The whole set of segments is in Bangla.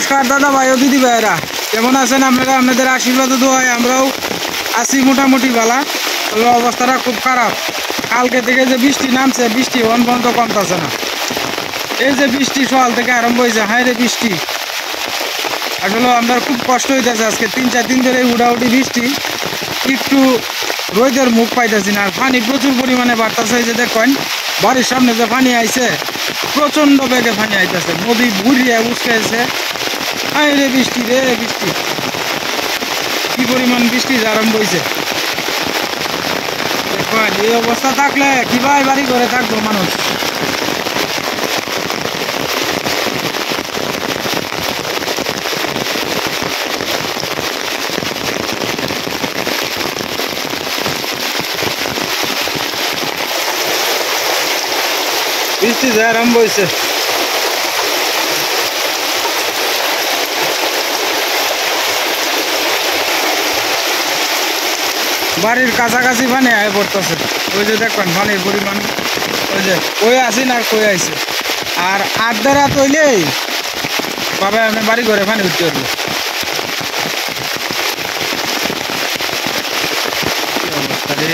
নমস্কার দাদা ভাই ও দিদি ভাইরা, কেমন আছেন আপনারা? আপনাদের আশীর্বাদ দোয়ায় আমরাও আছি মোটামুটি ভালো। অবস্থাটা খুব খারাপ। কালকে থেকে যে বৃষ্টি নামছে, বৃষ্টি অন পর্যন্ত কমতেছে না। এই যে বৃষ্টি সকাল থেকে আরম্ভ হয়েছে, হায় রে বৃষ্টি। আসলে আমরা খুব কষ্ট হইতেছে। আজকে 3-4 দিন ধরে উড়াউড়ি বৃষ্টি, একটু রোদের মুখ পাইতেছি না। আর পানি প্রচুর পরিমাণে বাড়তেছে। এই যে দেখেন বাড়ির সামনে যে পানি আইছে, প্রচন্ড বেগে পানি আইতেছে, নদী বুড়িয়ে উঠতেছে। হায় রে বৃষ্টি রে বৃষ্টি, কি পরিমাণ বৃষ্টি আরম্ভ হয়েছে। দেখেন এই অবস্থা থাকলে কিভাবে বাড়ি ঘরে থাকবো মানুষ। বৃষ্টি যে আরম্ভ হয়েছে, বাড়ির কাছাকাছি পানি আয় পড়তেছে। ওই যে দেখবেন পানির পরিমাণ, ওই যে কই আসি না কই আইছে। আর 8 রাত হইলেই বাবা আপনি বাড়ি ঘরে পানি উঠতে পারবে। কি অবস্থা রে।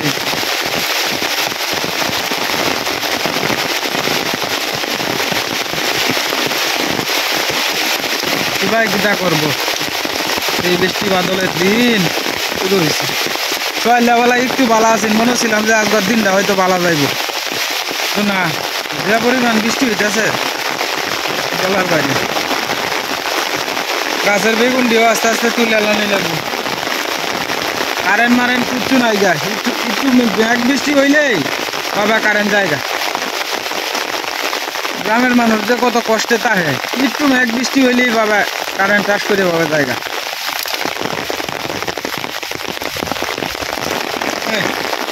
কিভাবে কিটা করবো এই বৃষ্টি বাদলের দিন শুরু হয়েছে। সকালবেলা একটু ভালো আছেন, মনে ছিলাম যে আজকের দিনটা হয়তো ভালো যাইব, তো না, যে পরিমাণ বৃষ্টি হইতেছে বলার বাইরে। গাছের বেগুন দিয়েও আস্তে আস্তে তুলে আলানি লাগবে। কারেন্ট মারেন্ট কিচ্ছু নাই যায়। একটু মেঘ বৃষ্টি হইলেই বাবা কারেন্ট জায়গা। গ্রামের মানুষ যে কত কষ্টে থাকে, একটু মেঘ বৃষ্টি হইলেই বাবা কারেন্ট টাচ করে বাবা জায়গা।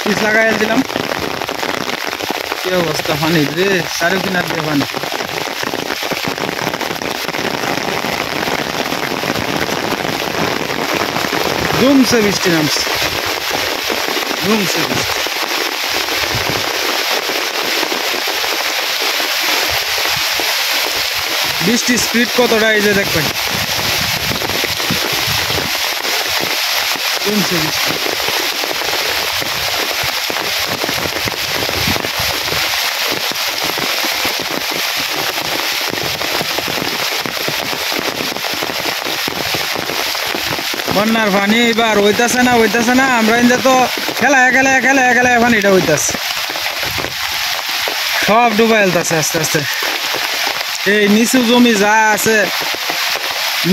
পিস লাগাই দিলাম। কি অবস্থা পানি রে, চারু কিনার দিয়ে পানি। জমছে বৃষ্টি নামছে, জমছে বৃষ্টি। বৃষ্টির স্পিড কতটা এই যে দেখবেন, জমছে বৃষ্টি। বন্যার পানি এবার হইতাছে না। আমরা ইন্দা তো খেলায় পানিটা হইতাছে, সব ডুবাই ফেলতেছে আস্তে আস্তে। এই নিচু জমি যা আছে,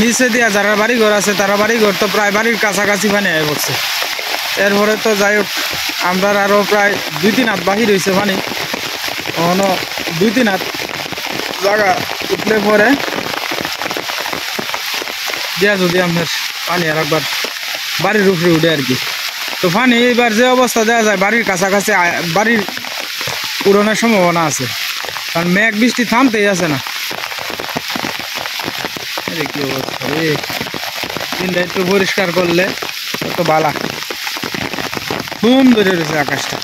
নিচে দিয়া যারা বাড়ি ঘর আছে, তারা বাড়ি ঘর তো প্রায় বাড়ির কাছাকাছি পানি আয় পড়ছে। এরপরে তো যাই হোক, আমরা আরো প্রায় 2-3 হাত বাহির হয়েছে পানি। কখনো 2-3 হাত জায়গা উঠলে পরে দিয়া যদি আপনার পানি আর একবার বাড়ির উপরে উঠে আর কি। তো পানি এবার যে অবস্থা দেওয়া যায়, বাড়ির কাছাকাছি বাড়ির উড়ানোর সম্ভাবনা আছে, কারণ মেঘ বৃষ্টি থামতেই আছে না। কি অবস্থা রে, দিনটা একটু পরিষ্কার করলে তো বালা সুন্দর রয়েছে আকাশটা।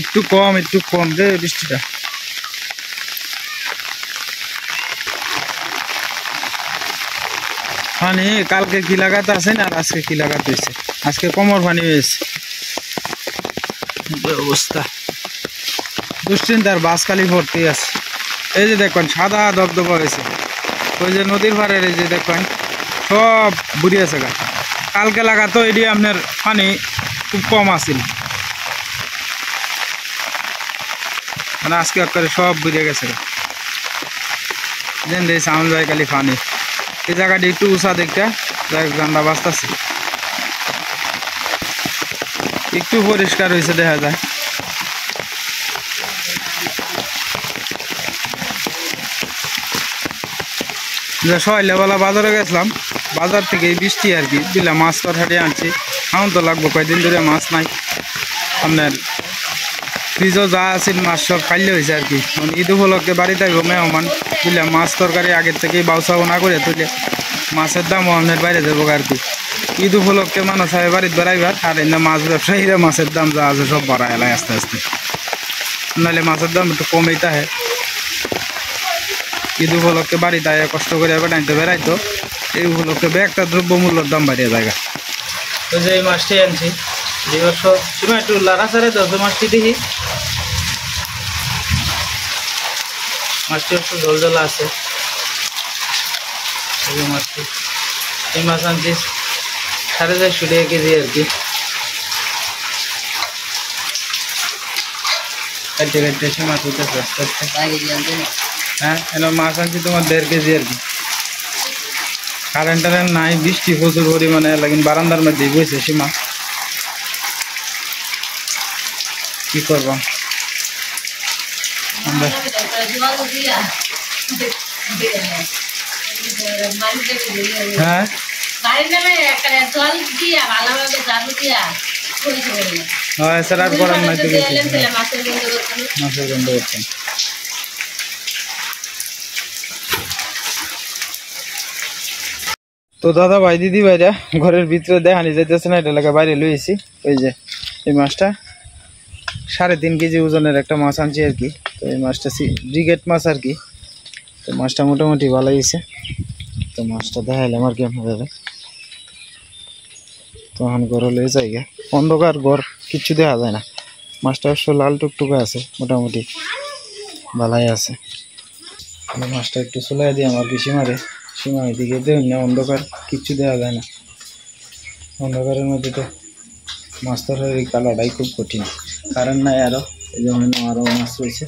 একটু কম রে বৃষ্টিটা। পানি কালকে কি লাগাতে আছে না, আর আজকে কি লাগাতে হয়েছে। আজকে কোমর পানি হয়েছে। অবস্থা দুশ্চিন্তার বাস খালি ভর্তি আছে। এই যে দেখবেন সাদা দবদবা হয়েছে, ওই যে নদীর পাড়ের এই যে দেখবেন সব বুড়ি আছে গা। কালকে লাগাতো এটি আপনার পানি খুব কম আছিল, মানে আজকে করে সব বুঝে গেছে। যেন দিয়ে সাউন্ড যায় খালি পানি। এই জায়গাটি একটু উঁচা দেখতে গান্ডা বাঁচতেছে, একটু পরিষ্কার হয়েছে দেখা যায়। সকালবেলা বাজারে গেছিলাম, বাজার থেকে এই বৃষ্টি আর কি দিলাম, মাছ তরকারি আনছি। এখন তো লাগবো, কয়েকদিন ধরে মাছ নাই। আপনার ফ্রিজও যা আছে মাছ সব খাইলে হয়েছে আর কি। মানে ঈদ উপলক্ষে বাড়িতে আসবো মেহমান, বুঝলাম মাছ তরকারি আগের থেকেই বাউসাও না করে তুলে মাছের দামও আপনার বাইরে যাবো আর কি। ঈদ উপলক্ষে মানুষ হয় বাড়িতে বেড়াইবার, আর এনে মাছ ব্যবসায়ীরা মাছের দাম যা আছে সব বাড়ায় এলাই আস্তে আস্তে। নাহলে মাছের দাম একটু কমেই থাকে। ঈদ উপলক্ষে বাড়িতে কষ্ট করে বেড়াইতে বেড়াইতো, এই উপলক্ষে একটা দ্রব্যমূল্যের দাম বাড়িয়ে জায়গা। তো যে এই মাছটি আনছি দিবস সীমা একটু লাড়া ছাড়ে তো মাছটি দেখি, মাছটি একটু ঝোল ঝোলা আছে। এই মাছটি, এই মাছ আনছি 450 টাকা কেজি আর কি। কাটতে কাটতে সে মাছ উঠেছে আস্তে আস্তে। হ্যাঁ এনে মাছ আনছি তোমার 1.5 কেজি আর কি। কারেন্ট টারেন্ট নাই, বৃষ্টি প্রচুর পরিমাণে, লাগিন বারান্দার মধ্যে বইছে সীমা, কি করবো আমরা। হ্যাঁ স্যার আর করার নাই তো মাছের গন্ধ করছেন। তো দাদা ভাই দিদি ভাইরা ঘরের ভিতরে দেখানি যাইতেছে না, এটা এলাকা বাইরে লইছি। ওই যে এই মাছটা 3.5 কেজি ওজনের একটা মাছ আনছি আর কি। তো এই মাছটা ব্রিগেড মাছ আর কি। তো মাছটা মোটামুটি ভালো হয়েছে। তো মাছটা দেখাইলাম আর কি আপনাদের। তখন ঘরে লয়ে যাই, অন্ধকার ঘর কিচ্ছু দেখা যায় না। মাছটা অবশ্য লাল টুকটুকে আছে, মোটামুটি ভালাই আছে। মাছটা একটু চলাই দিই আমার কি সীমারে, সীমা এদিকে দেখ না, অন্ধকার কিচ্ছু দেখা যায় না। অন্ধকারের মধ্যে তো মাছ ধরার এই কালাটাই খুব কঠিন, কারেন্ট নাই আরো, এই জন্য আরো মাছ রয়েছে।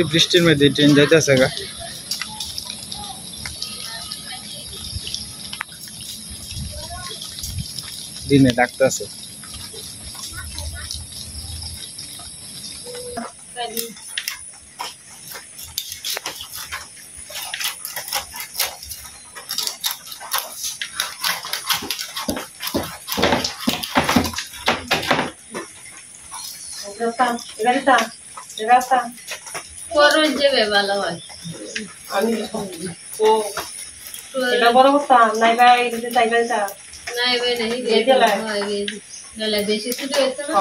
এই বৃষ্টির মধ্যে ট্রেন যাইতেছে গা, দিনে ডাকতেছে। এটা বড় কথা নাই ভাই, এটা চাইবে না নাই ভাই নাই দিলা হয় গেলে বেশি শুধু হচ্ছে না।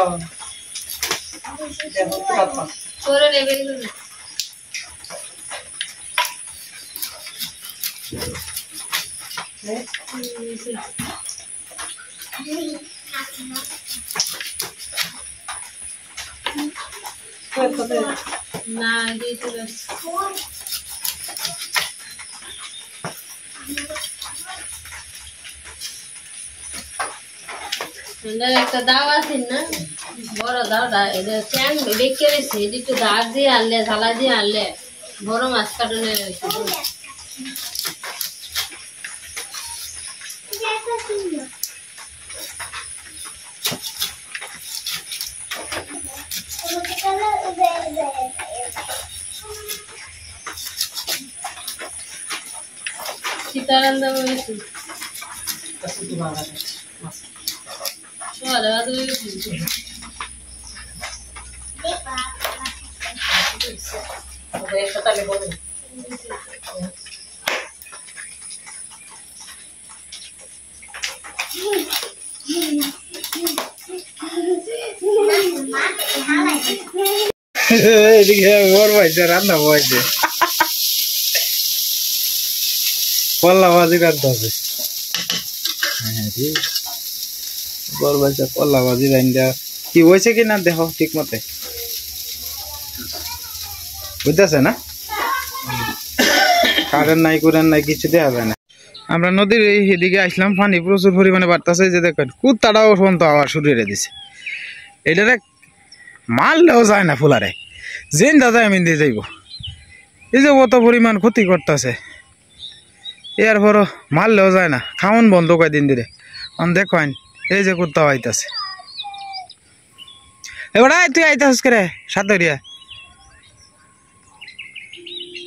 হ্যাঁ করে নেবে না দিয়েছিল একটা দাও আছে না, বড় দাওটা এটা চ্যাং বেঁকে রয়েছে, এটা একটু দাগ দিয়ে আনলে ঝালা দিয়ে আনলে বড় মাছ কাটনে সীতারান্দা বলেছি। রান্না বয়সে কল্লা ভাজি রাখতে হবে। হ্যাঁ বল ভাই কল্লা ভাজি রান্না কি হয়েছে কি না দেখো ঠিক মতে বুঝতেছে না, কারেন্ট নাই কুরেন্ট নাই কিছু দেখা যায় না। আমরা নদীর এদিকে আসলাম, পানি প্রচুর পরিমাণে বাড়তেছে। যে দেখেন কুত্তাটাও পর্যন্ত আওয়াজ শুরু করে দিছে, এটারে মারলেও যায় না ফুলারে, যেন দাদা আমি দিয়ে যাইব। এই যে কত পরিমাণ ক্ষতি করতেছে, এরপরও মারলেও যায় না, খাওয়ান বন্ধ কয়দিন ধরে। দেখেন এই যে কুত্তা আইতাছে, এবার তুই আইতাছিস করে সাতরিয়া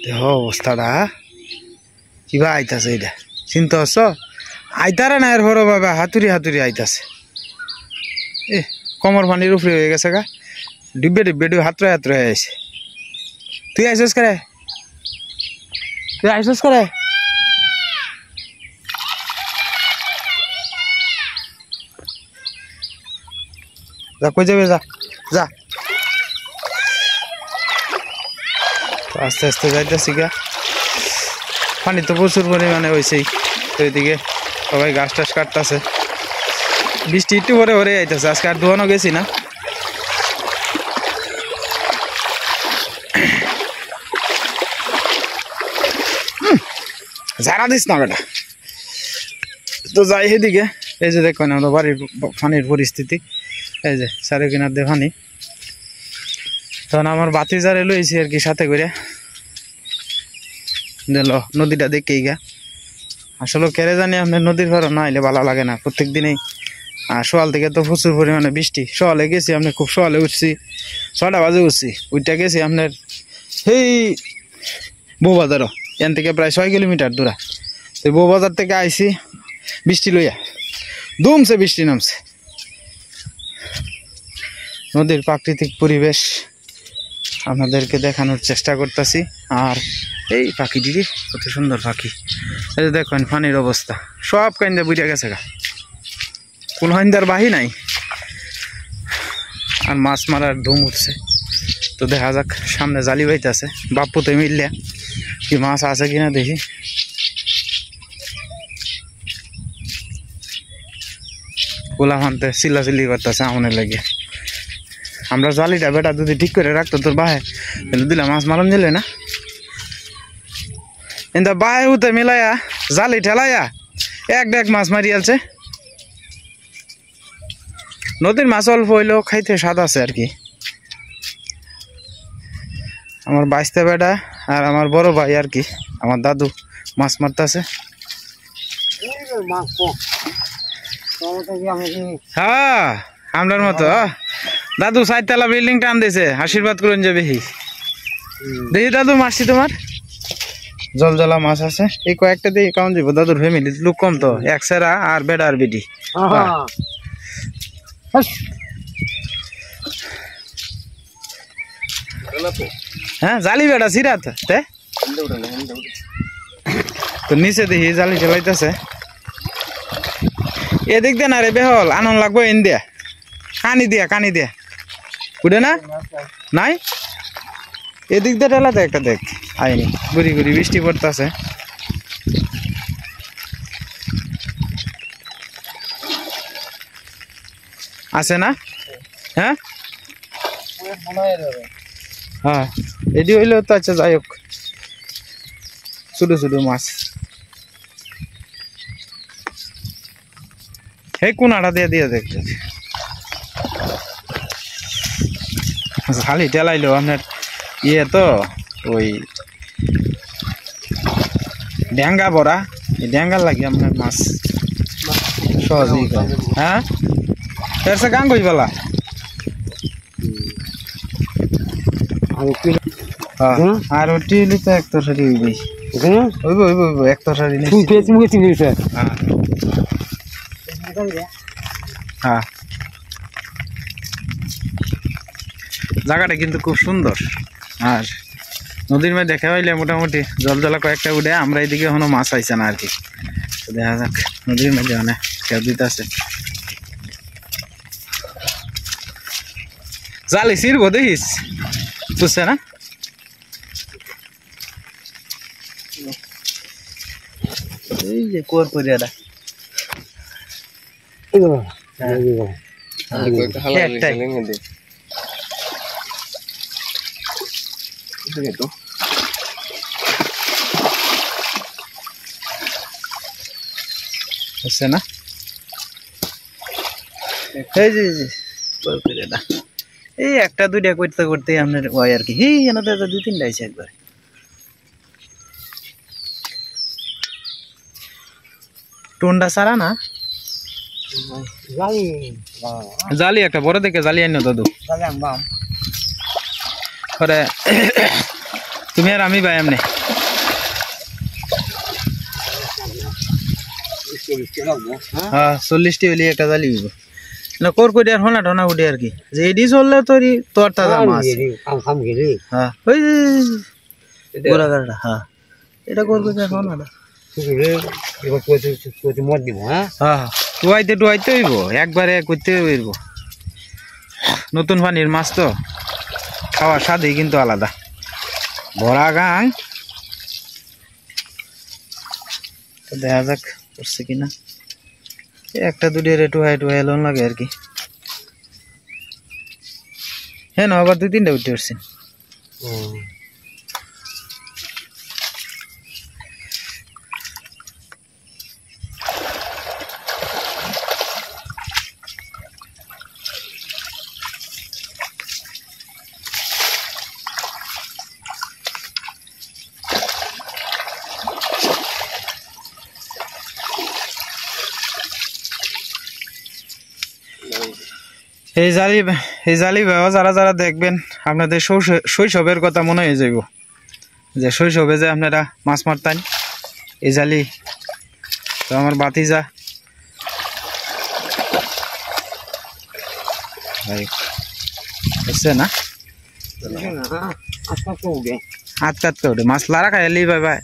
দেহ অবস্থাটা কিবা আইতাছে। এটা চিন্তা হচ্ছ আইতারে না এর বড় বাবা হাতুরি হাতুরি আইতাছে এ কমর পানির উপরে হয়ে গেছে গা ডিব্বে ডিব্বে হাতরে হাতরে হয়ে আছে তুই আইসস করে যা কই যাবে যা যা আস্তে আস্তে যাইতেছি গা পানি তো প্রচুর পরিমাণে হয়েছেই তো এদিকে সবাই গাছ টাছ কাটতেছে বৃষ্টি একটু ভরে ভরে যাইতেছে আজকে আর ধোয়ানো গেছি না ঝাড়া দিস না বেটা তো যাই সেদিকে এই যে দেখবেন আমরা বাড়ির পানির পরিস্থিতি এই যে চারি কিনার দিয়ে পানি তখন আমার বাতি জারে লইছি আর কি সাথে করে দিল নদীটা দেখেই গা আসলে কেড়ে জানি আপনার নদীর ঘর না এলে ভালো লাগে না প্রত্যেক দিনেই সকাল থেকে তো প্রচুর পরিমাণে বৃষ্টি সকালে গেছি আপনার খুব সকালে উঠছি 6টা বাজে উঠছি ওইটা গেছি আপনার সেই বউবাজারও এখান থেকে প্রায় 6 কিলোমিটার দূরা তো বউবাজার থেকে আইছি বৃষ্টি লইয়া দুমছে বৃষ্টি নামছে নদীর প্রাকৃতিক পরিবেশ আপনাদেরকে দেখানোর চেষ্টা করতেছি আর এই পাখিটি কত সুন্দর পাখি এই যে দেখেন পানির অবস্থা সব কাইন্দা বুঝে গেছে গা কোন হাইন্দার বাহি নাই আর মাছ মারার ধুম উঠছে তো দেখা যাক সামনে জালি বাইতেছে বাপুতে মিললে কি মাছ আছে কিনা দেখি গোলা ফানতে চিল্লাচিল্লি করতেছে আমনের লাগে আমরা জালিটা বেটা যদি ঠিক করে রাখতো তোর বাহে তাহলে দিলে মাছ মারন দিলে না কিন্তু বাহে উঠে মিলাইয়া জালি ঠেলাইয়া এক ডেক মাছ মারি আলছে নদীর মাছ অল্প হইলেও খাইতে স্বাদ আছে আর কি আমার বাইশটা বেটা আর আমার বড় ভাই আর কি আমার দাদু মাছ মারতেছে হ্যাঁ আমরার মতো দাদু 4 তলা বিল্ডিং টান দিয়েছে আশীর্বাদ করুন যাবে দেখি দাদু মাছটি তোমার জল জ্বালা মাছ আছে এই কয়েকটা দিয়ে কাউন্ট দিব দাদুর ফ্যামিলি লোক কম তো এক সেরা আর বেড়া আর বেটি হ্যাঁ জালি বেড়া সিরাত তো নিচে দেখি জালি চালাইতেছে এদিক দিয়ে না রে বেহল আনন্দ লাগবো এন দিয়া কানি দিয়া উঠে না নাই এদিক দিয়ে টেলাতে একটা দেখ আইনি গুড়ি গুড়ি বৃষ্টি পড়তেছে আছে না হ্যাঁ হ্যাঁ এটি হইলেও তো আচ্ছা যাই হোক ছোট ছোট মাছ হে কোনাটা দিয়ে দিয়ে দেখতে খালি টেলাইলো আপনার ইয়ে তো ওই ড্যাঙ্গা ভরা এই ড্যাঙ্গার লাগে আপনার মাছ সহজেই হ্যাঁ এর সে গান কই বেলা আর ওটি তো এক তরসারি হইবে হইব এক তরসারি হ্যাঁ জায়গাটা কিন্তু খুব সুন্দর আর নদীর মধ্যে দেখা পাইলে মোটামুটি জল জলা কয়েকটা উঠে আমরা এইদিকে এখনো মাছ আইছে না আর কি দেখা যাক নদীর মধ্যে অনেক খেয়াল দিতে আছে জালি ছিড়ব দেখিস বুঝছে না এই যে কোর পরিয়াটা বুঝছে না এই যে এই একটা দুইটা করতে করতে আপনার ওই আর কি এই এনাদের 2-3টা আইছে একবার টোন্ডা সারা না জালি একটা বড় দেখে জালি আনিও দাদু পরে তুমি আর আমি ভাই এমনি হ্যাঁ 40টি হলে একটা জালি হইব না কোর করি আর হোনা ঢোনা উঠে আর কি যে এডি চললে তোরই তোর তাজা মাছ হ্যাঁ ওই গোড়া গাড়া হ্যাঁ এটা কোর করি আর হোনা হ্যাঁ টুয়াইতে হইব একবারে করতে হইব নতুন পানির মাছ তো খাওয়ার স্বাদই কিন্তু আলাদা ভরা গাং তো দেখা যাক করছে কিনা একটা দুটি টুহাই লোন লাগে আর কি হ্যাঁ না আবার 2-3টা উঠে উঠছে এই জালি ব্যবহার যারা যারা দেখবেন আপনাদের শৈশবের কথা মনে হয়ে যাইব যে শৈশবে যে আপনারা মাছ মারতেন এই জালি তো আমার বাতিজা বুঝছে না আটকাটকে ওঠে মাছ লারা খাইলি ভাই ভাই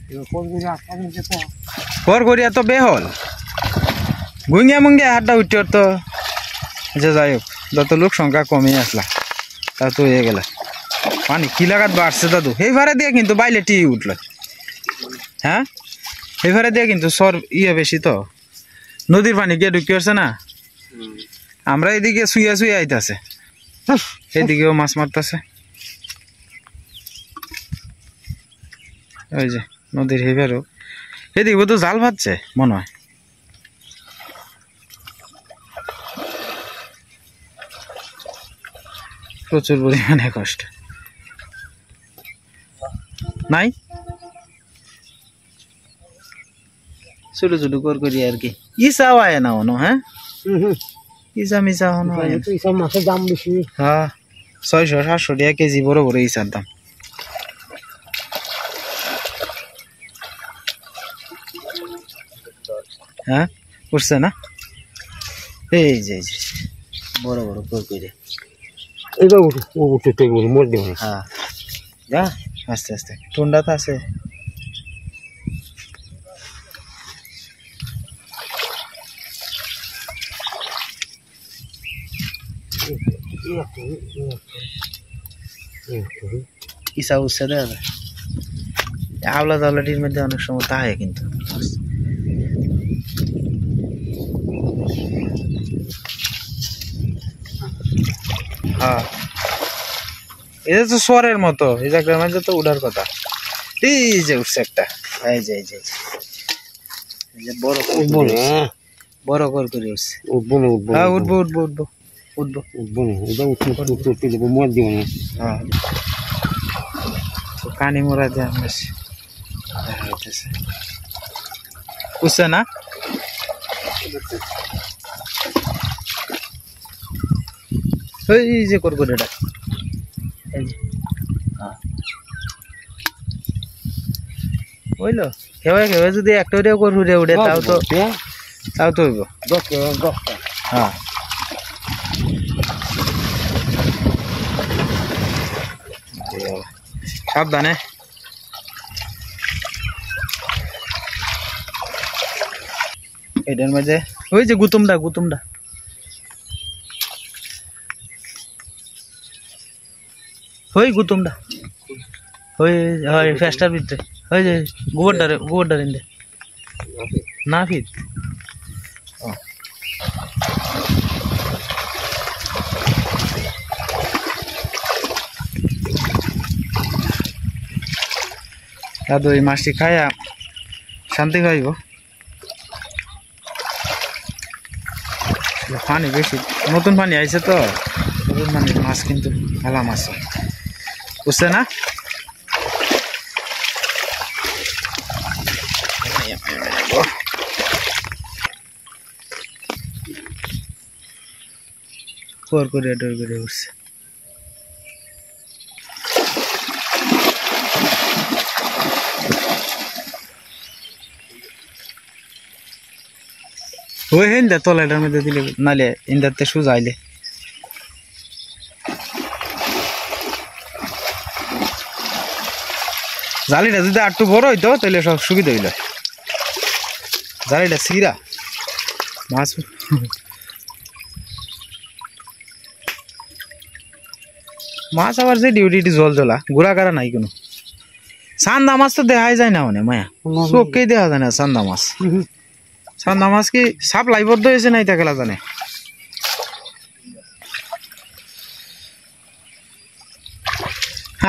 কর করিয়া তো বেহল গুঙ্গিয়া মুঙ্গিয়া হাতটা উঠে তো যে যাই হোক যত লোক সংখ্যা কমে আসলা তা তো হয়ে গেল পানি কি লাগাত বাড়ছে দাদু এইবারে দিয়ে কিন্তু বাইলে টি উঠল হ্যাঁ এইবারে দিয়ে কিন্তু সর বেশি তো নদীর পানি গিয়ে ঢুকি আসছে না আমরা এদিকে শুয়ে আইতাছে এদিকেও মাছ মারতেছে ওই যে নদীর হেবারও এদিকে তো জাল ভাজছে মনে হয় প্রচুর পরিমাণে কষ্ট নাই ছোট ছোট করি আর কি ইসাও আয় না হনো হ্যাঁ ইসা মিসা হনো মাছের দাম বেশি হ্যাঁ 600-700 টাকা কেজি বড় বড় ইসার দাম হ্যাঁ উঠছে না এই যে বড় বড় করে এটা উঠে মোট দেব হ্যাঁ যা আস্তে আস্তে ঠান্ডা তো আছে ইসা উঠছে দেবে আওলা জাওলাটির মধ্যে অনেক সময় তা হয় কিন্তু হ্যাঁ এটা তো স্বরের মতো এই জায়গার মধ্যে তো উঠার কথা এই যে উঠছে একটা এই যে বড় বড় করে উঠছে হ্যাঁ উঠবো মোট দিব না হ্যাঁ কানি মোড়া দিয়ে উঠছে না এই যে করবো এটা বুঝলো খেয়ে যদি একটা করে উঠে তাও তো হইব হ্যাঁ সাবধানে এটার মাঝে ওই যে গুতুমটা ওই গুতুমটা ওই ফেস্টার ভিতরে ওই যে গোবরটা রেন্দে না ফিট দাদু এই মাছটি খাইয়া শান্তি পাইব পানি বেশি নতুন পানি আইছে তো নতুন পানির মাছ কিন্তু ভালো মাছ বুঝছে না করে উঠছে ওই হিন্দা তলাটার মধ্যে দিলে নালে ইন্দাতে সুজাইলে জালিটা যদি আর একটু বড় হইতো তাহলে সব সুবিধা হইল জালিটা সিরা মাছ মাছ আবার যে ডিউটি জল জ্বলা ঘোরা কারা নাই কোনো চান্দা মাছ তো দেখাই যায় না মানে মায়া চোখকেই দেখা যায় না চান্দা মাছ চান্দা মাছ কি সাপ্লাই বদ্ধ হয়েছে নাই তা খেলা জানে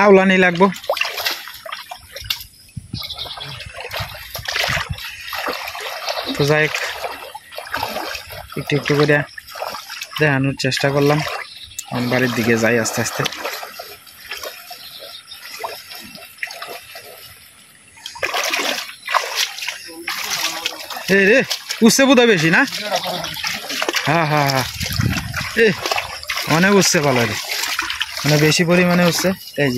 আউলানি লাগবো তো যাই একটু একটু করে দেখানোর চেষ্টা করলাম আমার বাড়ির দিকে যাই আস্তে আস্তে রে উঠছে বোধহয় বেশি না হ্যাঁ হ্যাঁ হ্যাঁ অনেক উঠছে ভালো রে মানে বেশি পরিমাণে উঠছে এই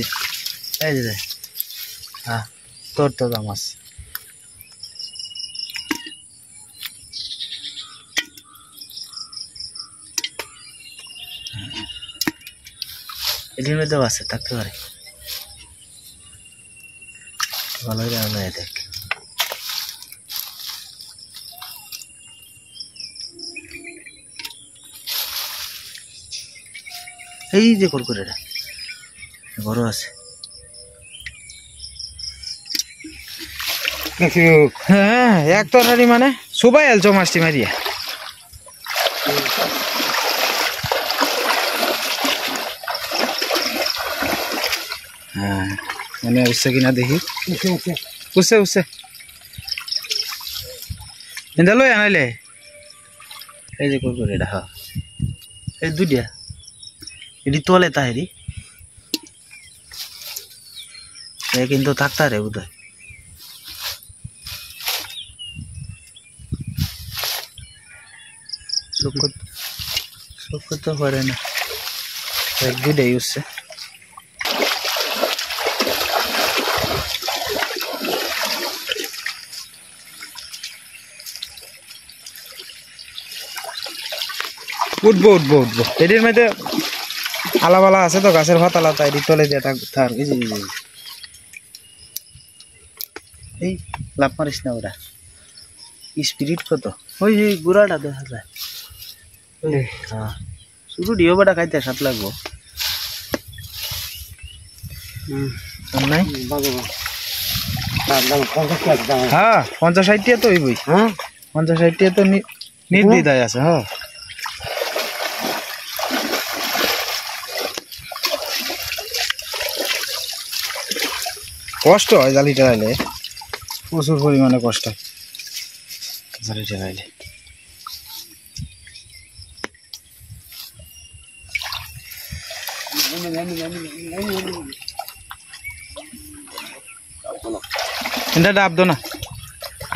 যে হ্যাঁ তোর তো মাছ এটির মধ্যেও আছে থাকতে পারে ভালোই রান্না দেখ এই যে কুরকুরেটা বড় আছে হ্যাঁ এক তরকারি মানে সবাই আলছো মাছটি মারিয়া হ্যাঁ মানে উঠছে কিনা দেখি উঠছে এটা লই আনাইলে এই যে কুরকুরেটা হ্যাঁ এই দুইটা এটি তোলে তাহেরি কিন্তু থাকতে রে বোধ হয় চোখ তো পারে না এক দুইটাই উঠছে উঠবো এটির মধ্যে আলাবালা আছে তো গাছের পাতালা তাই তলে দিয়ে থাক এই লাভ মারিস না ওরা স্পিরিট কত ওই গুড়াটা দেখা যায় হ্যাঁ শুধু ডিও বাটা খাইতে সাত লাগবো নাই হ্যাঁ 50-60 তো হইবই হ্যাঁ 50-60 তো নির্দ্বিধায় আছে হ্যাঁ কষ্ট হয় জালি টেরাইলে প্রচুর পরিমাণে কষ্ট হয় জালি টেরাইলে এটা ডাব দো না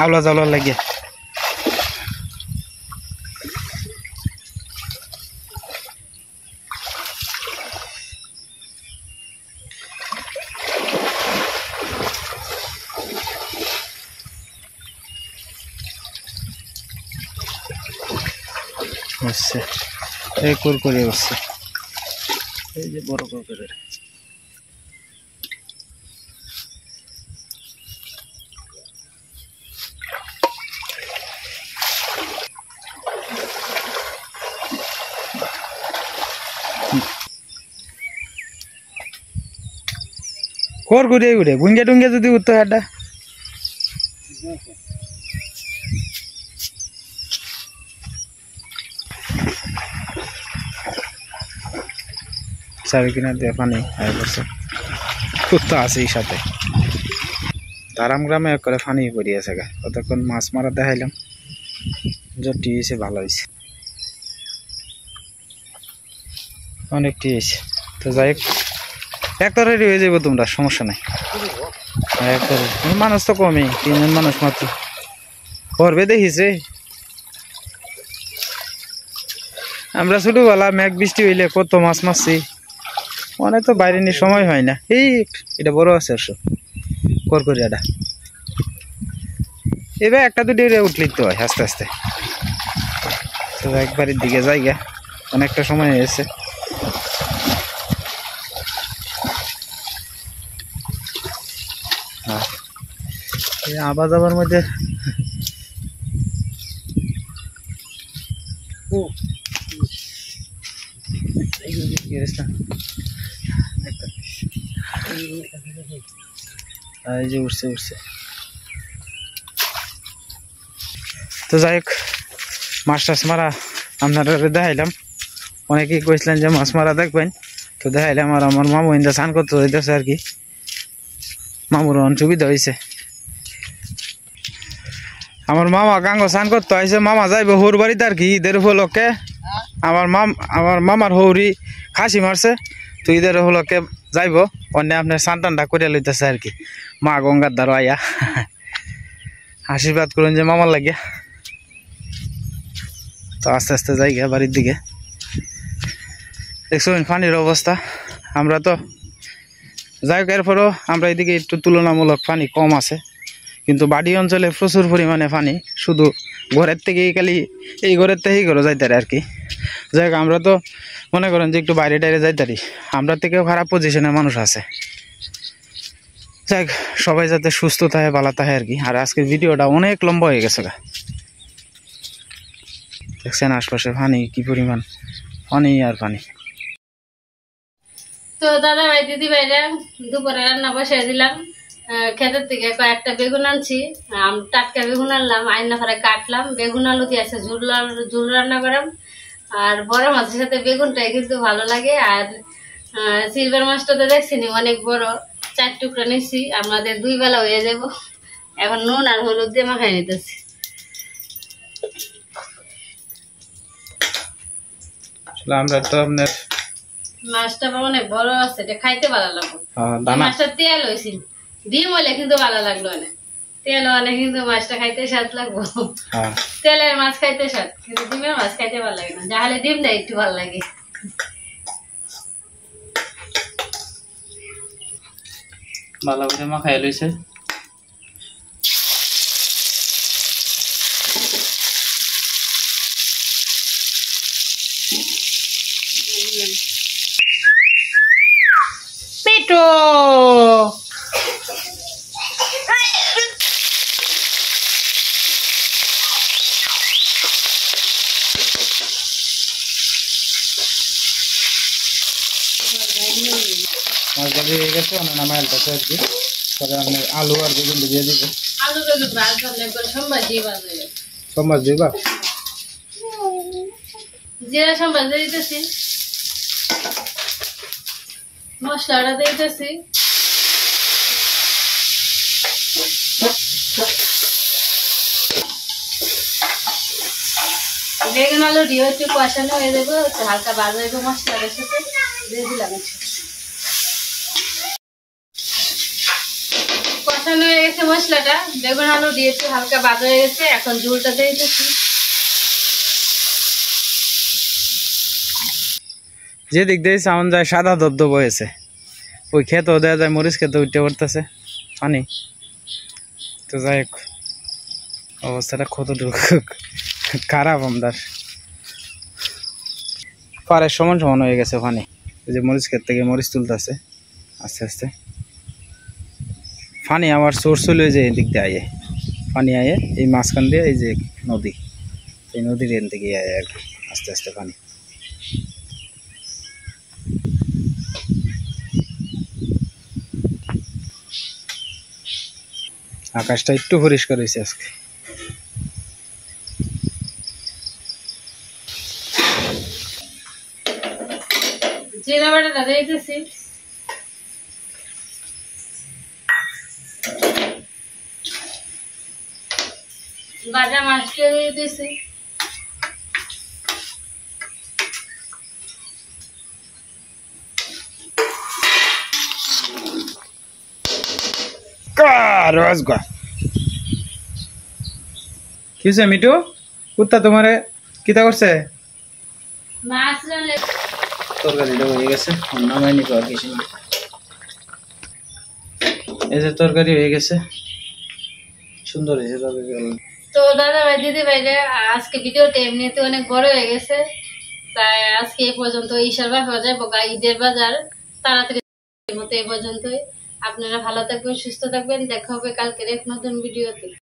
আওলা জাওলা লাগিয়ে আচ্ছা এই কুরকুরে আছে এই যে বড় কুরকুরে কুরকুরে উড়ে গুঙ্গে টুঙ্গে যদি উঠতো একটা চারি কিনার দিয়ে পানি আয় করছে কুত্তা আছে এই সাথে দারাম গ্রামে এক করে পানি পড়িয়েছে গা কতক্ষণ মাছ মারা দেখাইলাম জটি হয়েছে ভালো হয়েছে অনেকটি হয়েছে তো যাই এক তরকারি হয়ে যাবো তোমরা সমস্যা নাই এক তরকারি মানুষ তো কমই 3 জন মানুষ মাত্র করবে দেখিছে আমরা ছোটবেলা মেঘ বৃষ্টি হইলে কত মাছ মারছি অনেক তো বাইরে নিয়ে সময় হয় না এই এটা বড় আছে করকরিয়াটা এবার একটা দুটি উঠলেই তো হয় আস্তে আস্তে তো একবারের দিকে জায়গা অনেকটা সময় হয়েছে। এই আবার যাবার মধ্যে এই যে উঠছে উঠছে। তো যাই হোক মাছ টাছ মারা আপনারা দেখাইলাম, অনেকেই কইছিলেন যে মাছ মারা দেখবেন, তো দেখাইলাম। আর আমার মামু ইন্দা স্নান করতে হইতেছে আর কি, মামুর সুবিধা হয়েছে। আমার মামা গাঙ্গ স্নান করতে হয়েছে, মামা যাইবে হৌর বাড়িতে আর কি ঈদের উপলক্ষে। আমার মামার হৌরি খাসি মারছে, তো ঈদের উপলক্ষে যাইব, অন্য আপনার স্নান টানটা করে লইতেছে আর কি। মা গঙ্গার দ্বারা আইয়া আশীর্বাদ করুন যে মামার লাগিয়া। তো আস্তে আস্তে যাই গে বাড়ির দিকে। দেখছেন পানির অবস্থা, আমরা তো যাই হোক এরপরও আমরা এদিকে একটু তুলনামূলক পানি কম আছে, কিন্তু বাড়ি অঞ্চলে প্রচুর পরিমাণে পানি, শুধু ঘরের থেকে খালি এই ঘরের থেকে এই ঘরে যাইতারি আর কি। যাই হোক আমরা তো মনে করেন যে একটু বাইরে টাইরে যাইতারি, আমরা থেকেও খারাপ পজিশনের মানুষ আছে। যাই হোক সবাই যাতে সুস্থ থাকে ভালো থাকে আর কি। আর আজকের ভিডিওটা অনেক লম্বা হয়ে গেছে, দেখছেন আশপাশে পানি কি পরিমাণ, পানি আর পানি। তো দাদা ভাই দিদি ভাইরা দুপুরে রান্না বসাই দিলাম। ক্ষেতের থেকে কয়েকটা বেগুন আনছি, টাটকা বেগুন আনলাম, আইনা ফেরা কাটলাম, বেগুন আলু দিয়ে আছে ঝুল রান্না করাম। আর বড় মাছের সাথে বেগুনটাই কিন্তু ভালো লাগে। আর সিলভার মাছটা তো দেখছিনি অনেক বড়, 4 টুকরা নিচ্ছি, আমাদের 2 বেলা হয়ে যাব। এখন নুন আর হলুদ দিয়ে মাখাই নিতেছি। আমরা তো আপনার মাছটা অনেক বড় আছে, এটা খাইতে ভালো লাগলো। মাছটা তেল হয়েছিল, ডিম হলে কিন্তু ভালো লাগলো না, তেল হলে কিন্তু মাছটা খাইতে স্বাদ লাগবো। তেলের মাছ খাইতে স্বাদ, কিন্তু ডিমের মাছ খাইতে ভালো লাগে না, যাহলে ডিম দেয় একটু ভালো লাগে। ভালো করে মাখাই লইছে। পেটো মাছ ভাজি হয়ে গেছে, নামাইলটাছে আর কি। পরে আপনি আলু আর বেগুন দিয়ে দিবে। আলু বেগুন ভাজলে সোমবার দিয়ে বাজে, সোমবার দিবা জিরা সোমবার দিয়ে দিতেছি, মশলাটা দিয়ে দিতেছি। বেগুন আলু দিয়ে একটু কষানো হয়ে যাবে, হালকা ভাজা হইব, মশলাটার সাথে দিয়ে দিলাম। কষানো হয়ে গেছে মশলাটা, বেগুন আলু দিয়েছি, হালকা ভাজা হয়ে গেছে, এখন ঝোলটা দিয়ে দিতেছি। যেদিক দিয়ে সাউন্ড যায় সাদা ধবধব হয়েছে, ওই খেতেও দেওয়া যায়, মরিচ খেতে উঠতে পড়তেছে পানি। তো যাই হোক অবস্থাটা কতটুকু খারাপ, আমাদের পাড়ের সমান সমান হয়ে গেছে পানি। এই যে মরিচ ক্ষেত থেকে মরিচ তুলতেছে আস্তে আস্তে। পানি আমার সোর্স হলো যে এদিক দিয়ে আয়ে, পানি আয়ে এই মাঝখান দিয়ে, এই যে নদী, এই নদীর এন থেকে আয়ে আর কি আস্তে আস্তে পানি। আকাশটা একটু পরিষ্কার হয়েছে আজকে। জিরা বাটাটা দিয়ে দিতেছি, ভাজা মাছটা দিয়ে দিতেছি, কি হয়েছে মিটু, কুত্তা তোমারে কিতা করছে? মাছ রান্না তরকারিটা হয়ে গেছে, নামাই নিব আর কিছু না। এই যে তরকারি হয়ে গেছে, সুন্দর হয়েছে তরকারি। তো দাদা ভাই দিদি ভাইরা আজকে ভিডিওটা এমনিতে অনেক বড় হয়ে গেছে, তাই আজকে এই পর্যন্ত ঈশার বাপা যাবো ঈদের বাজার তাড়াতাড়ি মতো এই পর্যন্তই। আপনারা ভালো থাকবেন, সুস্থ থাকবেন, দেখা হবে কালকের এক নতুন ভিডিওতে।